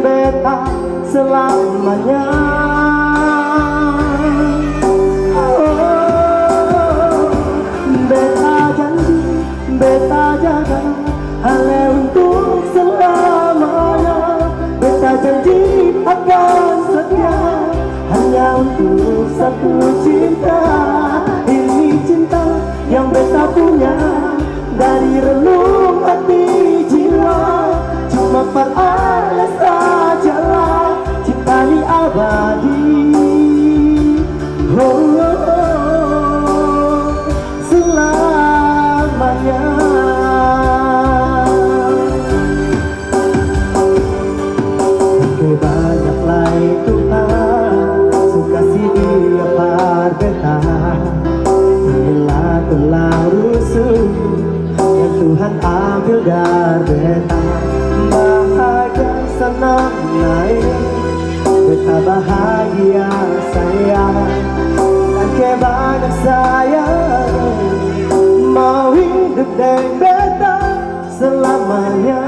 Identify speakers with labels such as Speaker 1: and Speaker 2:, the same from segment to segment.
Speaker 1: beta selamanya. Beta janji, beta jaga hanya untuk selamanya. Beta janji akan setia hanya untuk satu cinta. Ini cinta yang beta punya dari relung hati jiwa. Cuma perales sajalah cinta ini abadi. Oh, oh, oh, selamanya. Oke, banyaklah Tuhan suka si dia par beta. Inilah telah rusuh yang Tuhan ambil dari beta. Bahagia senang naik, beta bahagia sayang. Dan kebanyak sayang mau hidup dengan beta selamanya.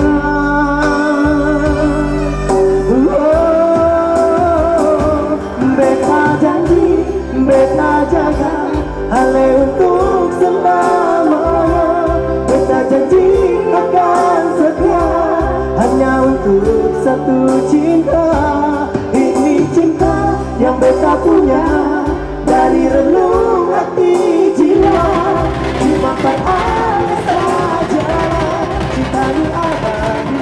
Speaker 1: Beta janji, beta jaga hanya untuk selamanya. Beta janji akan setia hanya untuk satu cinta. Ini cinta yang beta punya dari relung hati jiwa. Cuma perales saja cinta ini abadi.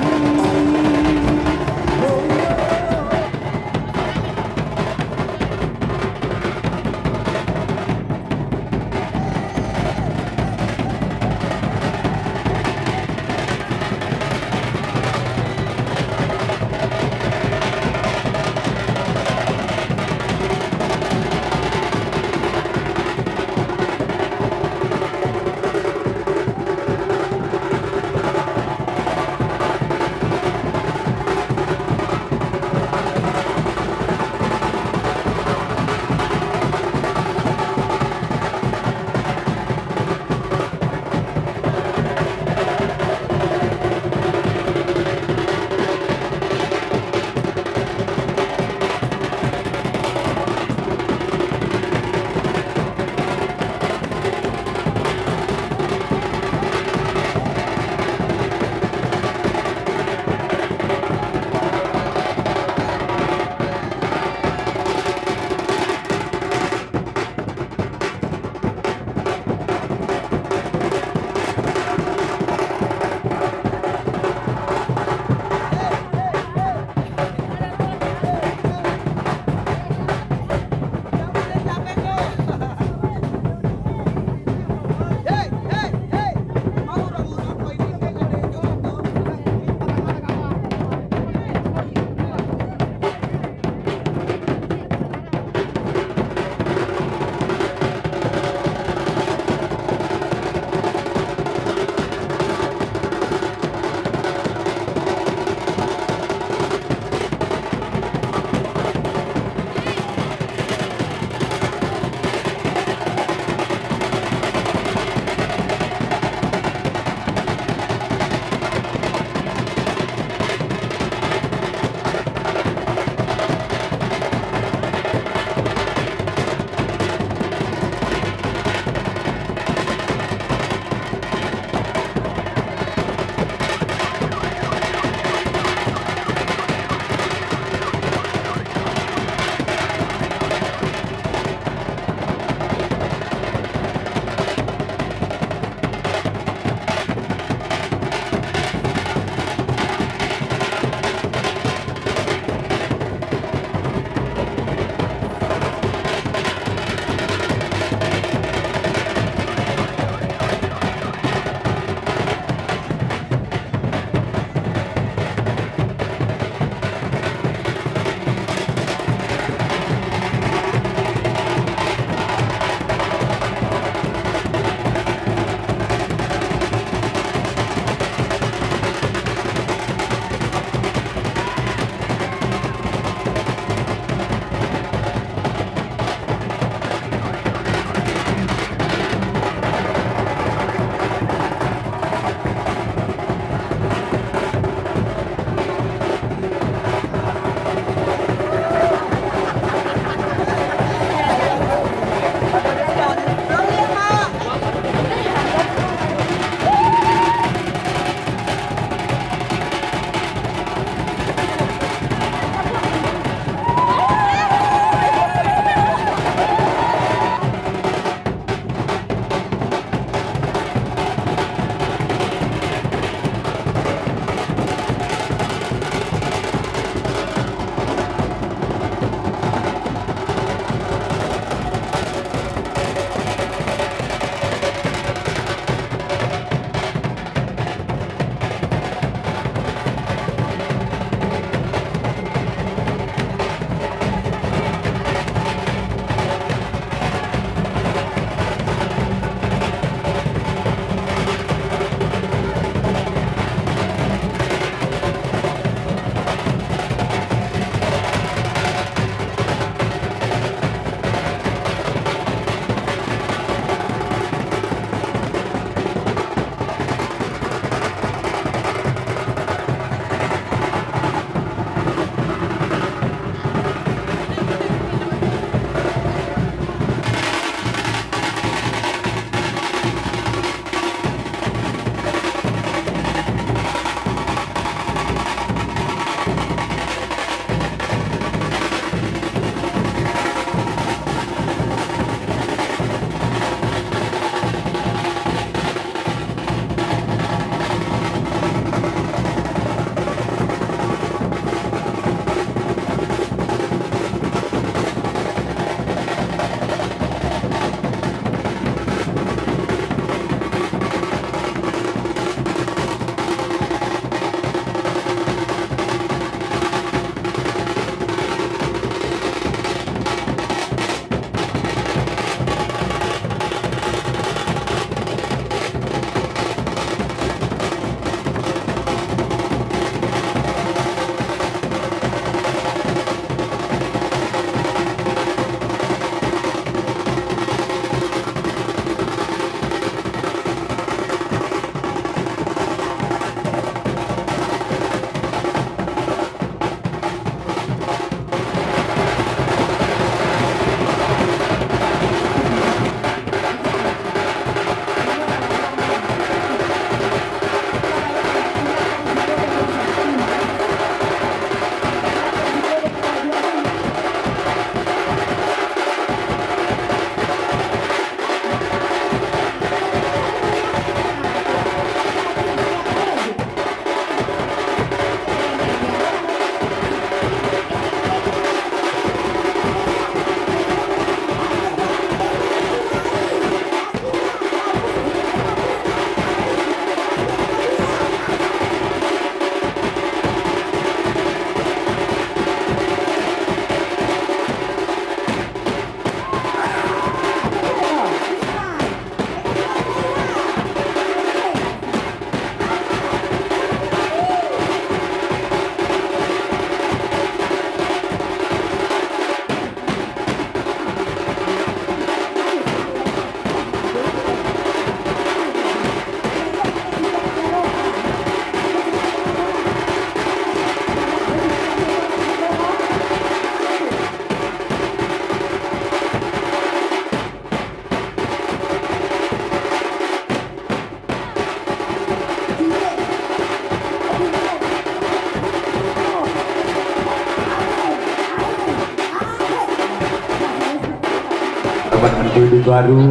Speaker 2: dapat menjadi baru.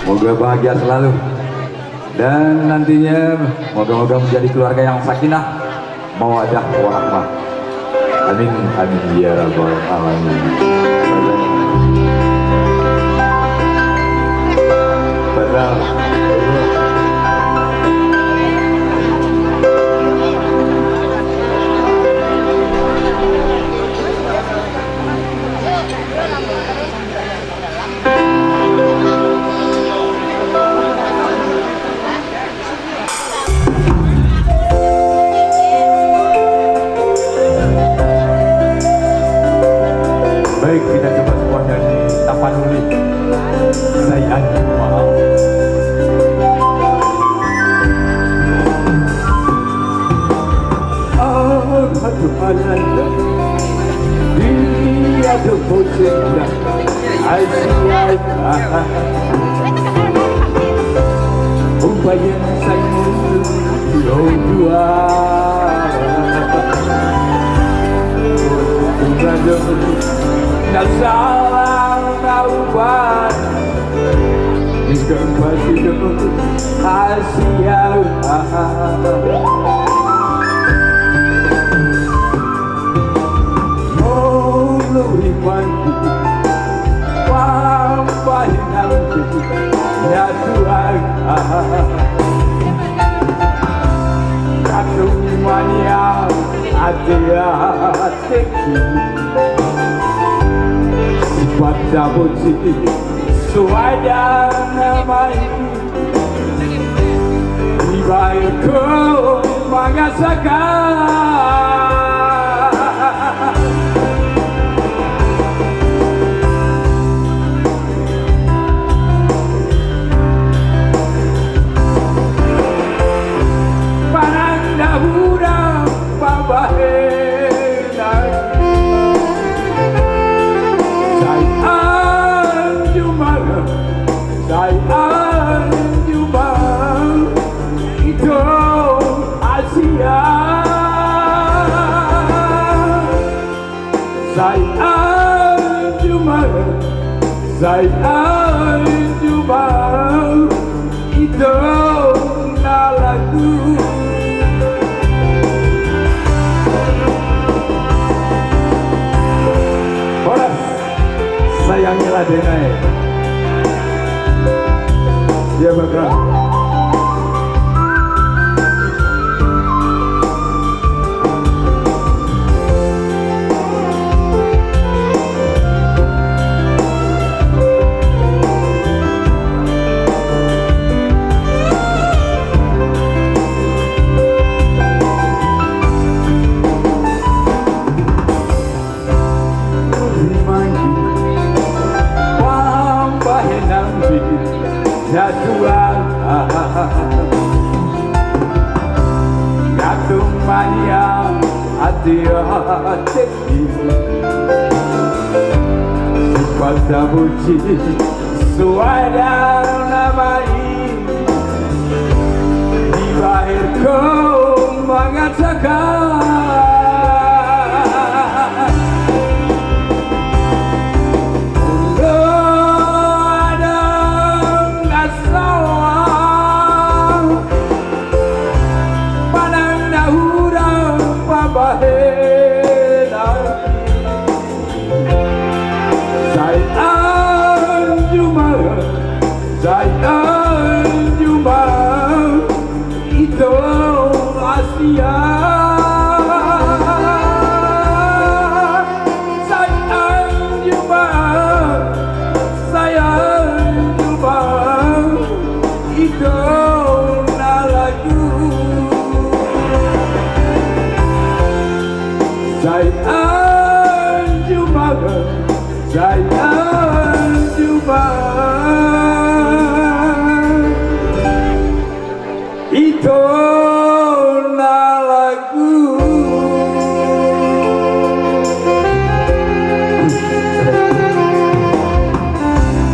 Speaker 2: Moga bahagia selalu. Dan nantinya moga menjadi keluarga yang sakinah, mawaddah warahmah. Amin amin ya rabbal alamin. Padang. Baik, kita coba sebuah nyanyi tapanuli. Saya maaf. Tuhan Anda, dia terpujilah, Asyik. Upaya saya dua. Nasalah nauban Iskan pasido Asia Mului mandi Pampahin nanti Ya Tuhan Katung mania Hati-hati pada puji suada namai Ibaikku mengasakan Panang dahura pabahena Sayang jumpa itu Asia. Sayang jumpa itu nalaku. Horas sayangilah denai. Dia bakal Jatuhan Gatung mania Hati-hati Pada puji Suada namai Di lahirku mengatakan Sayang jumpa itu Asia. Sayang jumpa itu nalaku. Sayang jumpa itu nalaku.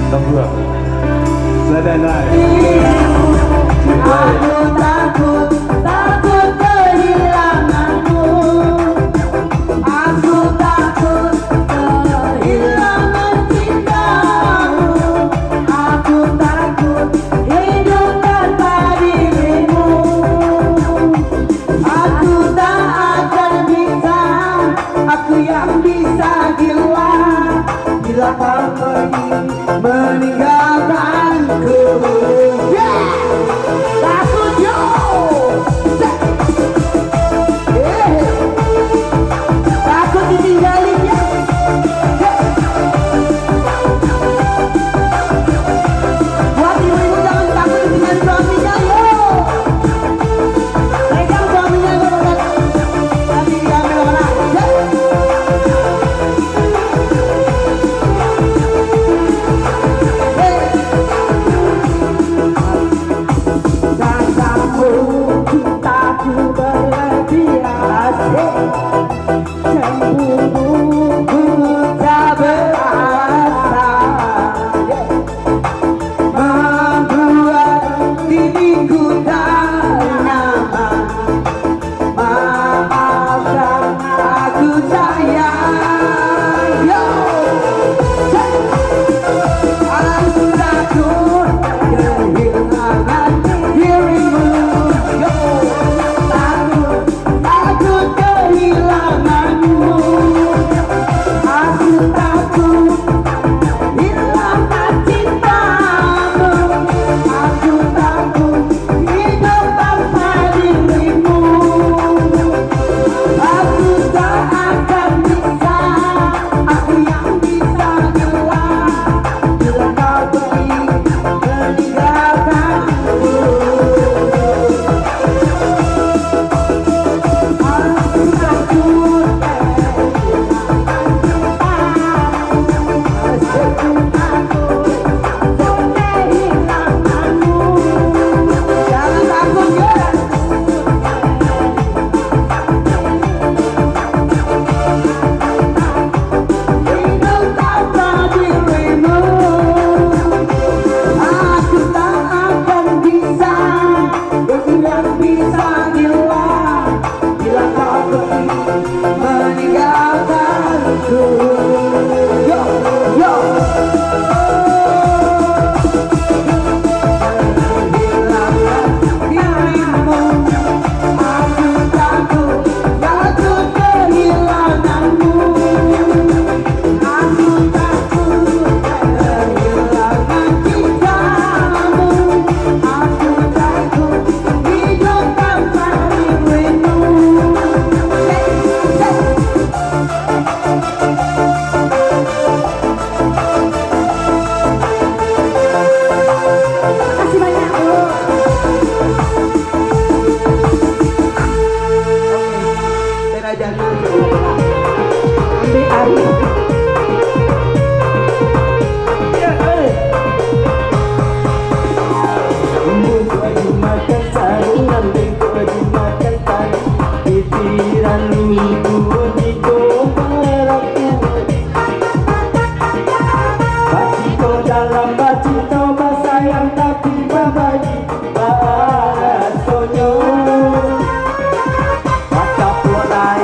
Speaker 2: Tambah sadanai.
Speaker 1: Aku takut kehilanganmu. Aku takut kehilangan cinta. jangan ambil ya baju makan sarung nanti baju makan tali pikiran lugu di komplekku bacito dalam bacito sayang tapi babagi bahasonyo baca pelai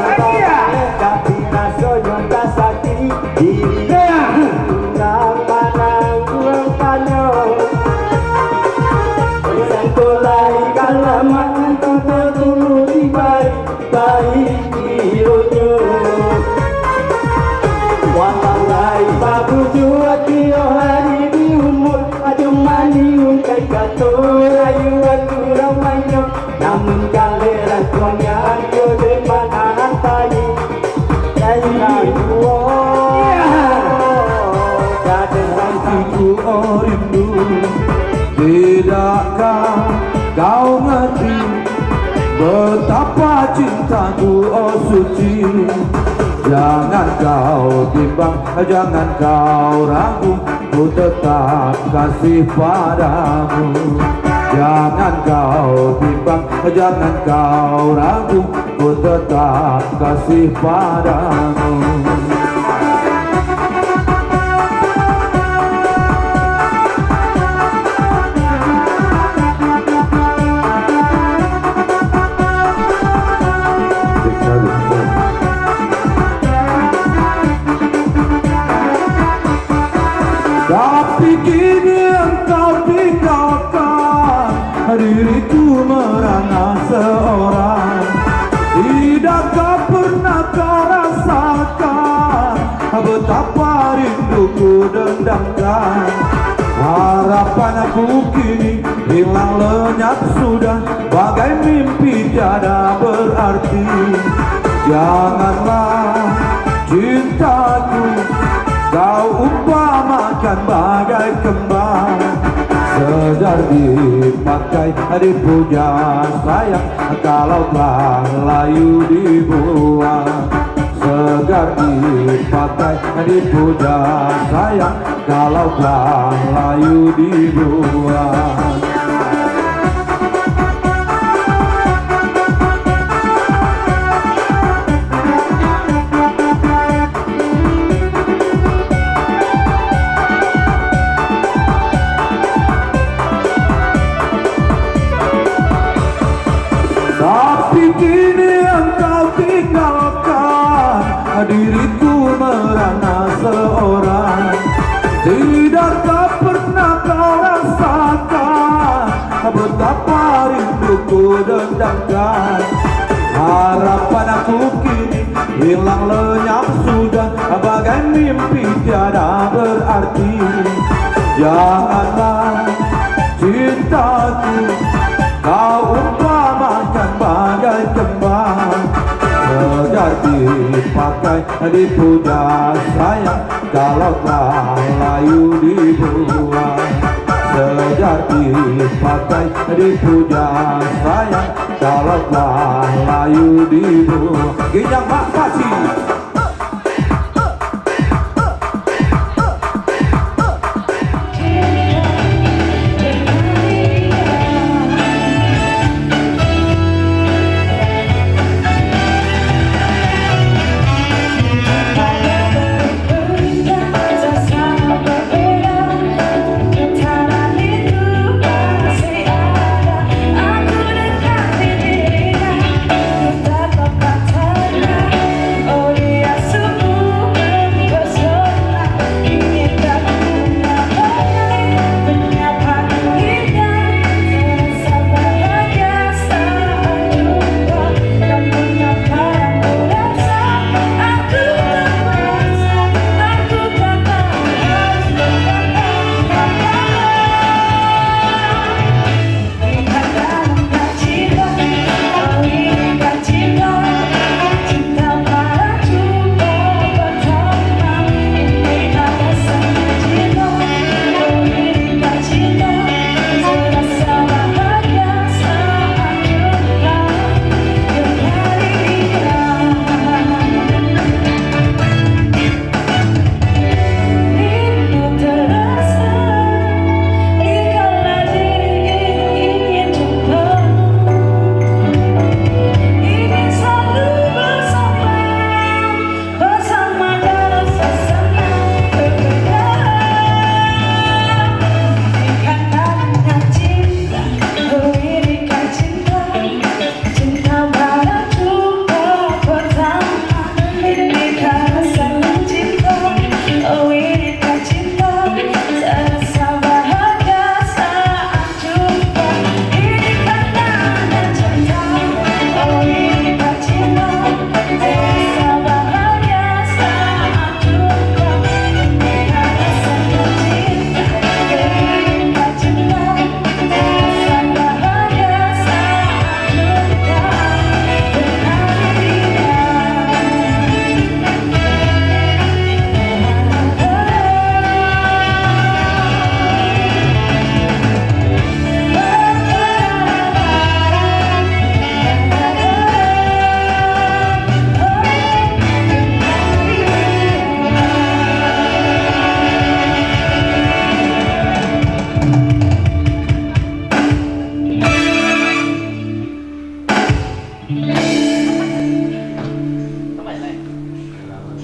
Speaker 1: tapi rasonyo tak sakit diri kurang panang kurang panang sangkolai kalaman total dulu di baik ironyo walalai babu juat Yohar di umur ajumani ungkai kato rayuan kurang mayo namun kalera kuangnya yo de mana hantai kayu kadang rantiku rindu.
Speaker 2: Tidakkah kau ngerti betapa cintaku oh suci. Jangan kau timbang, jangan kau ragu, ku tetap kasih padamu. Jangan kau timbang, jangan kau ragu, ku tetap kasih padamu. Tapi kini engkau tinggalkan diriku merana seorang. Tidakkah pernah kau rasakan betapa rinduku dendamkan. Harapan aku kini hilang lenyap sudah, bagai mimpi tiada berarti. Janganlah cintaku kau umpamakan bagai kembang, sejar dipakai dipuja sayang, kalau telah layu dibuang. Segar dipakai dipuja sayang, kalau telah layu dibuang. Tapi kini engkau tinggalkan diriku merana seorang. Tidakkah pernah kau rasakan betapa rinduku dendamkan. Harapan aku kini hilang lenyap sudah, bagai mimpi tiada berarti. Janganlah cintaku kau umpamakan bagai kembang, segar dipakai dipuja sayang, kalau telah layu dibuang. Segar dipakai dipuja sayang, kalau telah layu dibuang. Ginjang Pak Kasih.